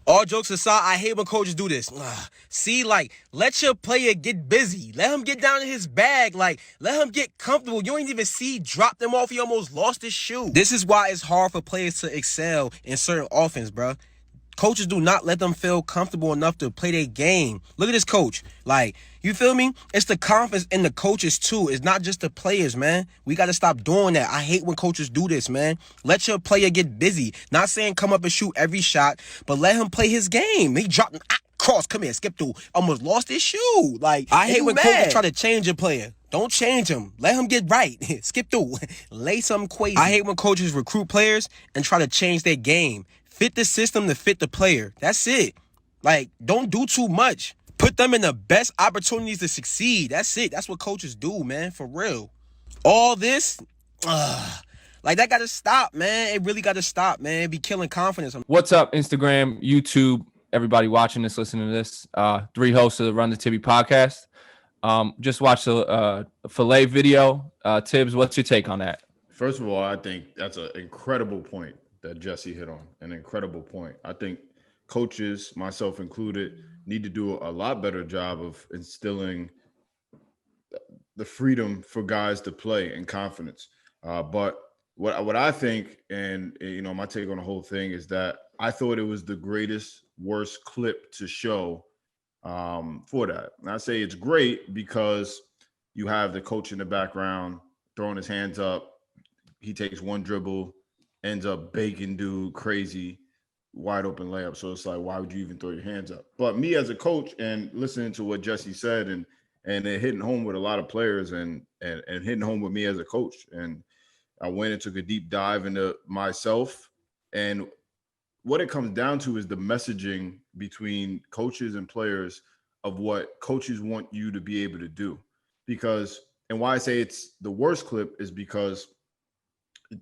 All jokes aside, I hate when coaches do this. See, like, let your player get busy. Let him get down in his bag. Like, let him get comfortable. You ain't even see, drop them off. He almost lost his shoe. This is why it's hard for players to excel in certain offense, bruh. Coaches do not let them feel comfortable enough to play their game. Look at this coach. Like, you feel me? It's the confidence in the coaches too. It's not just the players, man. We got to stop doing that. I hate when coaches do this, man. Let your player get busy. Not saying come up and shoot every shot, but let him play his game. He dropped cross, come here, skip through. Almost lost his shoe. Like, I hate when coaches try to change a player. Don't change him. Let him get right. Skip through. Lay something crazy. I hate when coaches recruit players and try to change their game. Fit the system to fit the player. That's it. Like, don't do too much. Put them in the best opportunities to succeed. That's it. That's what coaches do, man. For real. All this, like, that got to stop, man. It really got to stop, man. It be killing confidence. What's up, Instagram, YouTube, everybody watching this, listening to this. Three hosts of the Run the Tibby podcast. Just watched a Filayyyy video. Tibbs, what's your take on that? First of all, I think that's an incredible point that Jesse hit on. An incredible point. I think coaches, myself included, need to do a lot better job of instilling the freedom for guys to play and confidence. But what I think, and my take on the whole thing is that I thought it was the worst clip to show for that. And I say it's great because you have the coach in the background throwing his hands up. He takes one dribble, ends up baking dude crazy, wide open layup. So it's like, why would you even throw your hands up? But me as a coach and listening to what Jesse said and it hitting home with a lot of players and hitting home with me as a coach. And I went and took a deep dive into myself. And what it comes down to is the messaging between coaches and players of what coaches want you to be able to do. And why I say it's the worst clip is because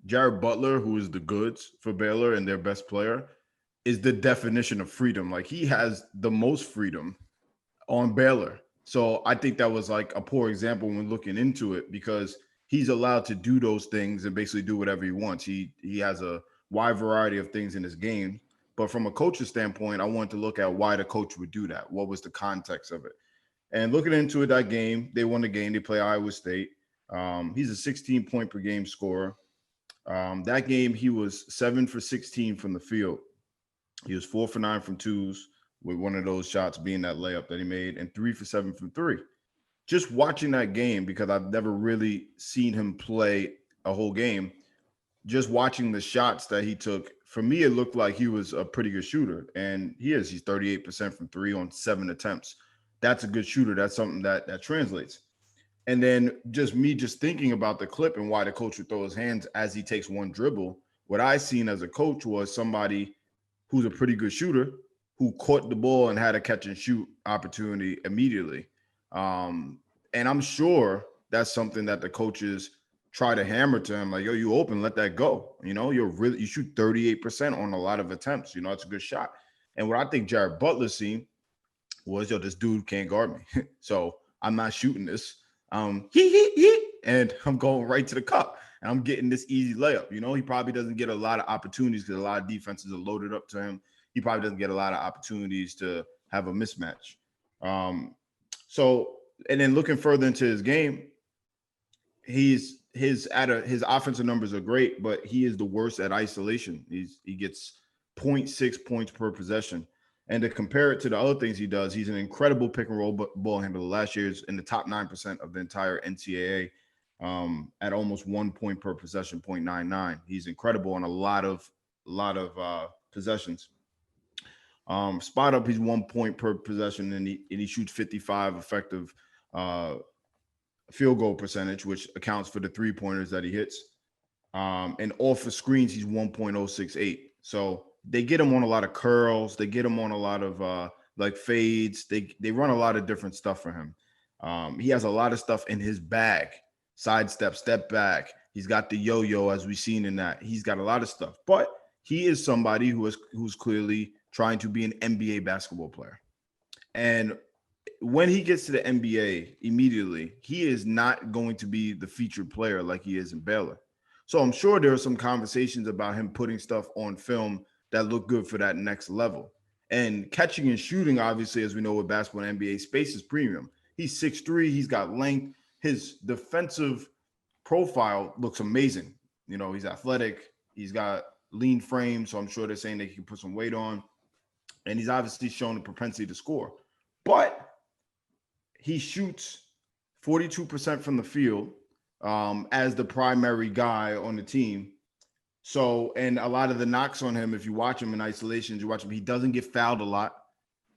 Jared Butler, who is the goods for Baylor and their best player, is the definition of freedom. Like, he has the most freedom on Baylor. So I think that was like a poor example when looking into it, because he's allowed to do those things and basically do whatever he wants. He has a wide variety of things in his game. But from a coach's standpoint, I wanted to look at why the coach would do that. What was the context of it? And looking into it, that game, they won the game. They play Iowa State. He's a 16-point per game scorer. That game, he was 7 for 16 from the field. He was 4 for 9 from twos, with one of those shots being that layup that he made, and 3 for 7 from three. Just watching that game, because I've never really seen him play a whole game, just watching the shots that he took, for me, it looked like he was a pretty good shooter. And he is. He's 38% from three on 7 attempts. That's a good shooter. That's something that translates. And then just thinking about the clip and why the coach would throw his hands as he takes one dribble, what I seen as a coach was somebody who's a pretty good shooter who caught the ball and had a catch and shoot opportunity immediately. And I'm sure that's something that the coaches try to hammer to him, like, yo, you open, let that go. You shoot 38% on a lot of attempts. It's a good shot. And what I think Jared Butler seen was, yo, this dude can't guard me. So I'm not shooting this. And I'm going right to the cup. And I'm getting this easy layup. He probably doesn't get a lot of opportunities because a lot of defenses are loaded up to him. He probably doesn't get a lot of opportunities to have a mismatch. And then looking further into his game, his offensive numbers are great, but he is the worst at isolation. He gets 0.6 points per possession. And to compare it to the other things he does, he's an incredible pick and roll ball handler. Last year's in the top 9% of the entire NCAA at almost 1 point per possession, 0.99. He's incredible on a lot of possessions. Spot up, he's 1 point per possession, and he shoots 55 effective field goal percentage, which accounts for the 3-pointers that he hits. And off of screens, he's 1.068. So they get him on a lot of curls. They get him on a lot of fades. They run a lot of different stuff for him. He has a lot of stuff in his bag. Sidestep, step back. He's got the yo-yo, as we've seen in that. He's got a lot of stuff. But he is somebody who's clearly trying to be an NBA basketball player. And when he gets to the NBA immediately, he is not going to be the featured player like he is in Baylor. So I'm sure there are some conversations about him putting stuff on film that look good for that next level. And catching and shooting, obviously, as we know with basketball and NBA, space is premium. He's 6'3", he's got length. His defensive profile looks amazing. You know, he's athletic, he's got lean frame, so I'm sure they're saying they can put some weight on. And he's obviously shown the propensity to score. But he shoots 42% from the field as the primary guy on the team. So, and a lot of the knocks on him, if you watch him in isolations, you watch him, he doesn't get fouled a lot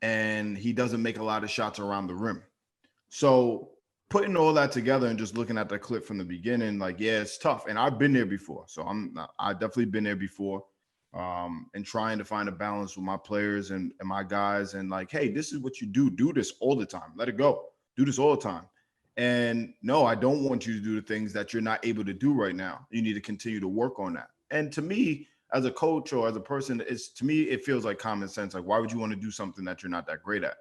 and he doesn't make a lot of shots around the rim. So putting all that together and just looking at the clip from the beginning, like, yeah, it's tough. And I've been there before. So I've definitely been there before and trying to find a balance with my players and my guys. And like, hey, this is what you do. Do this all the time. Let it go. Do this all the time. And no, I don't want you to do the things that you're not able to do right now. You need to continue to work on that. And to me, as a coach or as a person, it feels like common sense. Like, why would you want to do something that you're not that great at?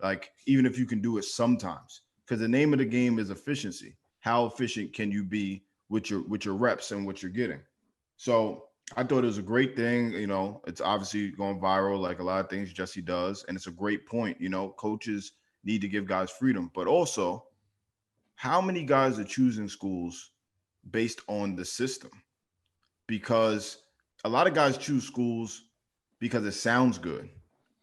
Like, even if you can do it sometimes, because the name of the game is efficiency. How efficient can you be with your reps and what you're getting? So I thought it was a great thing. You know, it's obviously going viral like a lot of things Jesse does. And it's a great point. You know, coaches need to give guys freedom, but also how many guys are choosing schools based on the system? Because a lot of guys choose schools because it sounds good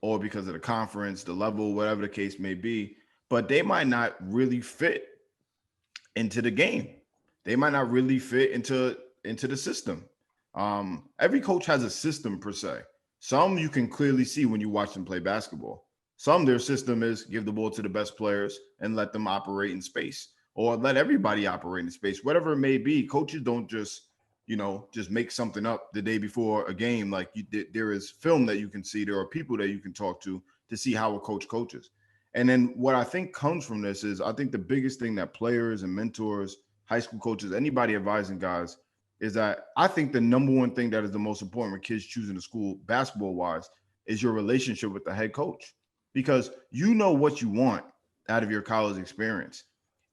or because of the conference, the level, whatever the case may be, but they might not really fit into the game. They might not really fit into the system. Every coach has a system per se. Some you can clearly see when you watch them play basketball. Some, their system is give the ball to the best players and let them operate in space, or let everybody operate in space, whatever it may be. Coaches don't just make something up the day before a game. Like there is film that you can see. There are people that you can talk to see how a coach coaches. And then what I think comes from this is I think the biggest thing that players and mentors, high school coaches, anybody advising guys, is that I think the number one thing that is the most important with kids choosing a school basketball wise is your relationship with the head coach, because you know what you want out of your college experience.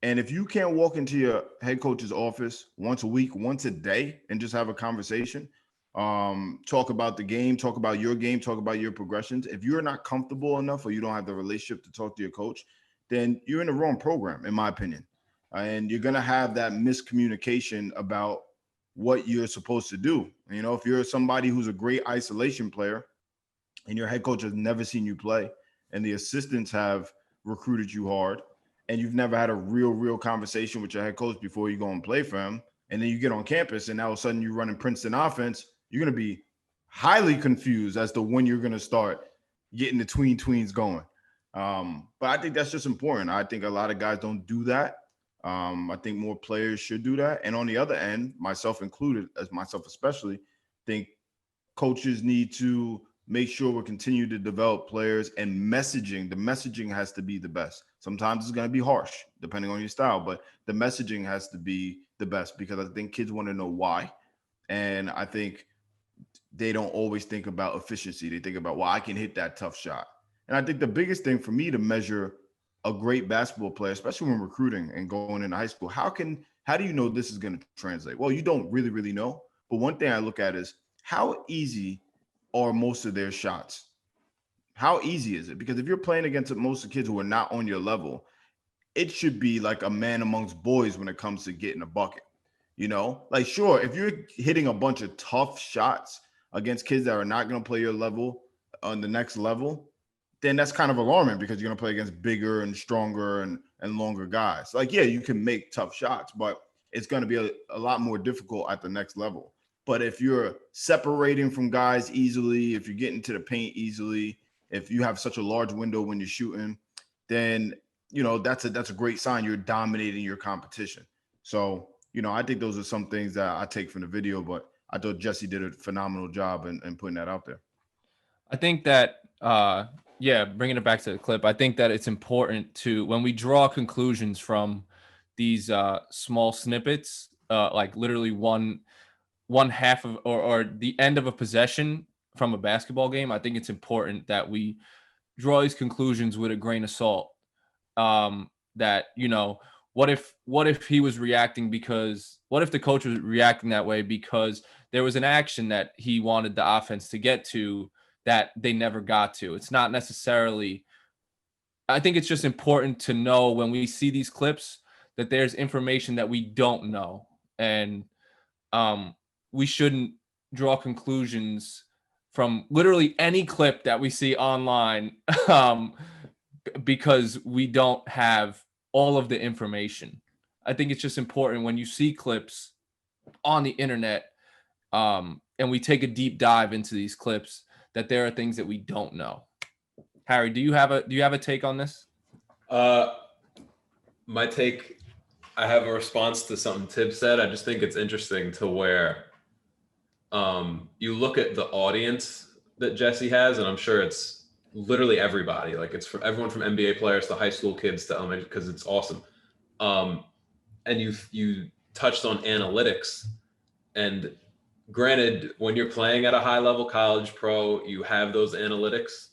And if you can't walk into your head coach's office once a week, once a day, and just have a conversation, talk about the game, talk about your game, talk about your progressions. If you're not comfortable enough or you don't have the relationship to talk to your coach, then you're in the wrong program, in my opinion. And you're going to have that miscommunication about what you're supposed to do. You know, if you're somebody who's a great isolation player and your head coach has never seen you play and the assistants have recruited you hard, and you've never had a real conversation with your head coach before you go and play for him, and then you get on campus and all of a sudden you're running Princeton offense, you're going to be highly confused as to when you're going to start getting the tweens going. But I think that's just important. I think a lot of guys don't do that. I think more players should do that. And on the other end, myself included, as myself especially, think coaches need to make sure we're continuing to develop players, and messaging. The messaging has to be the best. Sometimes it's going to be harsh depending on your style, but the messaging has to be the best, because I think kids want to know why. And I think they don't always think about efficiency. They think about, well, I can hit that tough shot. And I think the biggest thing for me to measure a great basketball player, especially when recruiting and going into high school, how do you know this is going to translate? Well, you don't really know. But one thing I look at is how easy are most of their shots? How easy is it? Because if you're playing against most of the kids who are not on your level, it should be like a man amongst boys when it comes to getting a bucket. You know, like, sure, if you're hitting a bunch of tough shots against kids that are not going to play your level on the next level, then that's kind of alarming, because you're going to play against bigger and stronger and longer guys. Like, yeah, you can make tough shots, but it's going to be a lot more difficult at the next level. But if you're separating from guys easily, if you're getting to the paint easily, if you have such a large window when you're shooting, then, you know, that's a great sign. You're dominating your competition. So, you know, I think those are some things that I take from the video, but I thought Jesse did a phenomenal job in putting that out there. I think that, bringing it back to the clip, I think that it's important to, when we draw conclusions from these small snippets, like literally one half of or the end of a possession from a basketball game, I think it's important that we draw these conclusions with a grain of salt. That, you know, what if he was reacting because, what if the coach was reacting that way because there was an action that he wanted the offense to get to that they never got to. It's not necessarily, I think it's just important to know when we see these clips that there's information that we don't know. And we shouldn't draw conclusions from literally any clip that we see online because we don't have all of the information. I think it's just important when you see clips on the internet and we take a deep dive into these clips that there are things that we don't know. Harry, do you have a take on this? My take, I have a response to something Tib said. I just think it's interesting to where you look at the audience that Jesse has, and I'm sure it's literally everybody. Like it's from everyone from NBA players to high school kids to elementary, because it's awesome. And you touched on analytics, and granted, when you're playing at a high level college pro, you have those analytics.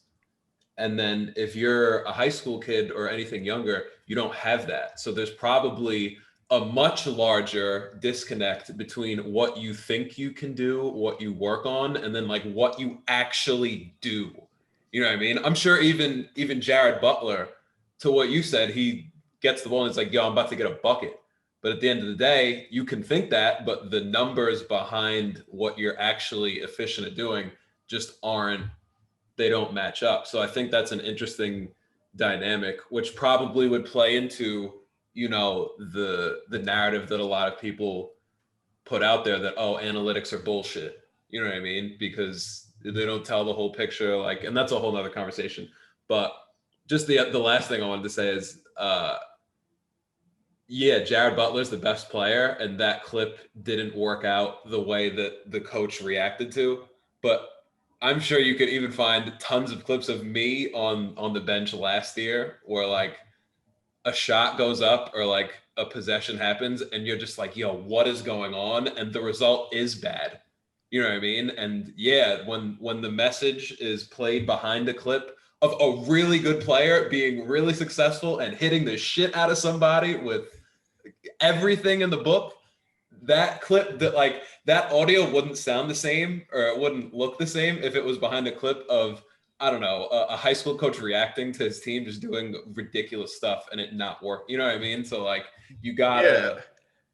And then if you're a high school kid or anything younger, you don't have that. So there's probably a much larger disconnect between what you think you can do, what you work on, and then like what you actually do. You know what I mean? I'm sure even Jared Butler, to what you said, he gets the ball and it's like, yo, I'm about to get a bucket. But at the end of the day, you can think that, but the numbers behind what you're actually efficient at doing just they don't match up. So I think that's an interesting dynamic, which probably would play into, you know, the narrative that a lot of people put out there that, oh, analytics are bullshit. You know what I mean? Because they don't tell the whole picture. Like, and that's a whole nother conversation. But just the last thing I wanted to say is, yeah, Jared Butler's the best player, and that clip didn't work out the way that the coach reacted to. But I'm sure you could even find tons of clips of me on the bench last year where like a shot goes up or like a possession happens and you're just like, yo, what is going on? And the result is bad. You know what I mean? And yeah, when the message is played behind a clip of a really good player being really successful and hitting the shit out of somebody with everything in the book, that clip, that audio wouldn't sound the same, or it wouldn't look the same if it was behind a clip of, I don't know, a high school coach reacting to his team just doing ridiculous stuff and it not work. You know what I mean? So like you gotta. Yeah.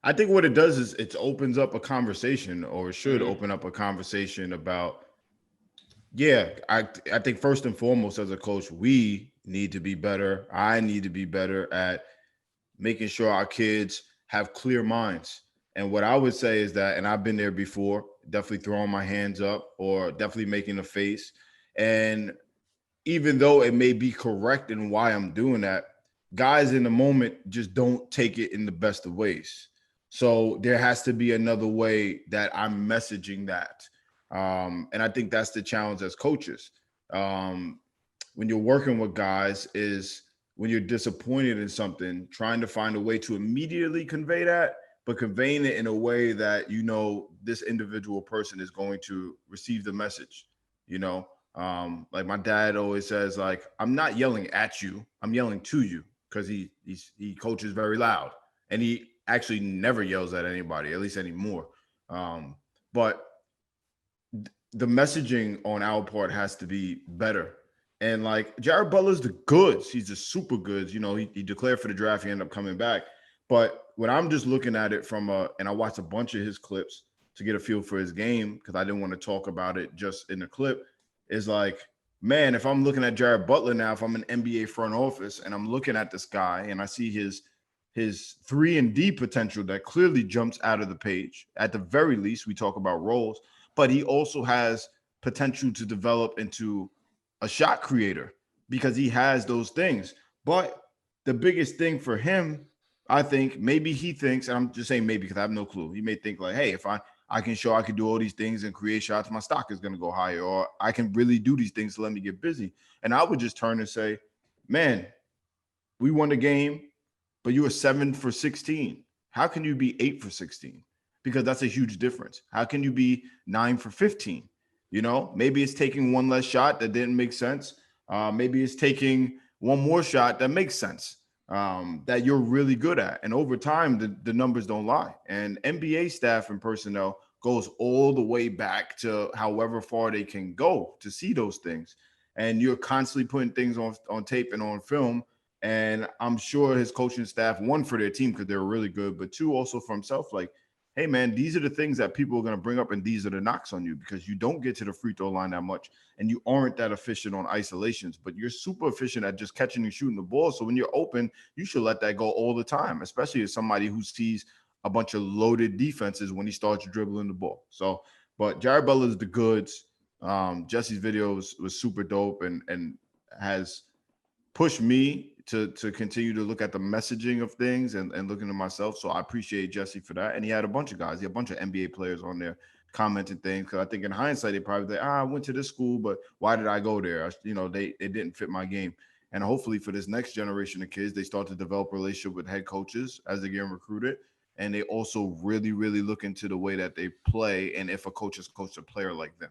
I think what it does is it opens up a conversation, or it should open up a conversation about, I think first and foremost as a coach, we need to be better. I need to be better at making sure our kids have clear minds. And what I would say is that, and I've been there before, definitely throwing my hands up or definitely making a face. And even though it may be correct in why I'm doing that, guys in the moment just don't take it in the best of ways. So there has to be another way that I'm messaging that. And I think that's the challenge as coaches. When you're working with guys is when you're disappointed in something, trying to find a way to immediately convey that, but conveying it in a way that, you know, this individual person is going to receive the message, you know? Like my dad always says, like, I'm not yelling at you, I'm yelling to you, because he coaches very loud and he actually never yells at anybody, at least anymore. But the messaging on our part has to be better. And like Jared Butler's the goods, he's the super goods. You know, he declared for the draft, he ended up coming back. But when I'm just looking at it and I watched a bunch of his clips to get a feel for his game, because I didn't want to talk about it just in the clip, is like, man, if I'm looking at Jared Butler now, if I'm an NBA front office and I'm looking at this guy and I see his 3-and-D potential that clearly jumps out of the page, at the very least, we talk about roles, but he also has potential to develop into a shot creator because he has those things. But the biggest thing for him, I think, maybe he thinks, and I'm just saying maybe because I have no clue, he may think like, hey, if I can show I can do all these things and create shots, my stock is going to go higher, or I can really do these things to let me get busy. And I would just turn and say, man, we won the game, but you were 7 for 16. How can you be 8 for 16? Because that's a huge difference. How can you be 9 for 15? You know, maybe it's taking one less shot that didn't make sense. Maybe it's taking one more shot that makes sense, that you're really good at. And over time, the numbers don't lie. And NBA staff and personnel goes all the way back to however far they can go to see those things. And you're constantly putting things on tape and on film. And I'm sure his coaching staff, one, for their team because they're really good, but two, also for himself, like, hey, man, these are the things that people are going to bring up, and these are the knocks on you because you don't get to the free throw line that much, and you aren't that efficient on isolations, but you're super efficient at just catching and shooting the ball. So when you're open, you should let that go all the time, especially as somebody who sees a bunch of loaded defenses when he starts dribbling the ball. So, but Jared Butler is the goods. Jesse's videos was super dope and has pushed me to continue to look at the messaging of things and looking at myself. So I appreciate Jesse for that. And he had a bunch of guys. He had a bunch of NBA players on there commenting things. Because I think in hindsight, they probably say, I went to this school, but why did I go there? They didn't fit my game. And hopefully for this next generation of kids, they start to develop a relationship with head coaches as they're getting recruited. And they also really, really look into the way that they play and if a coach has coached a player like them.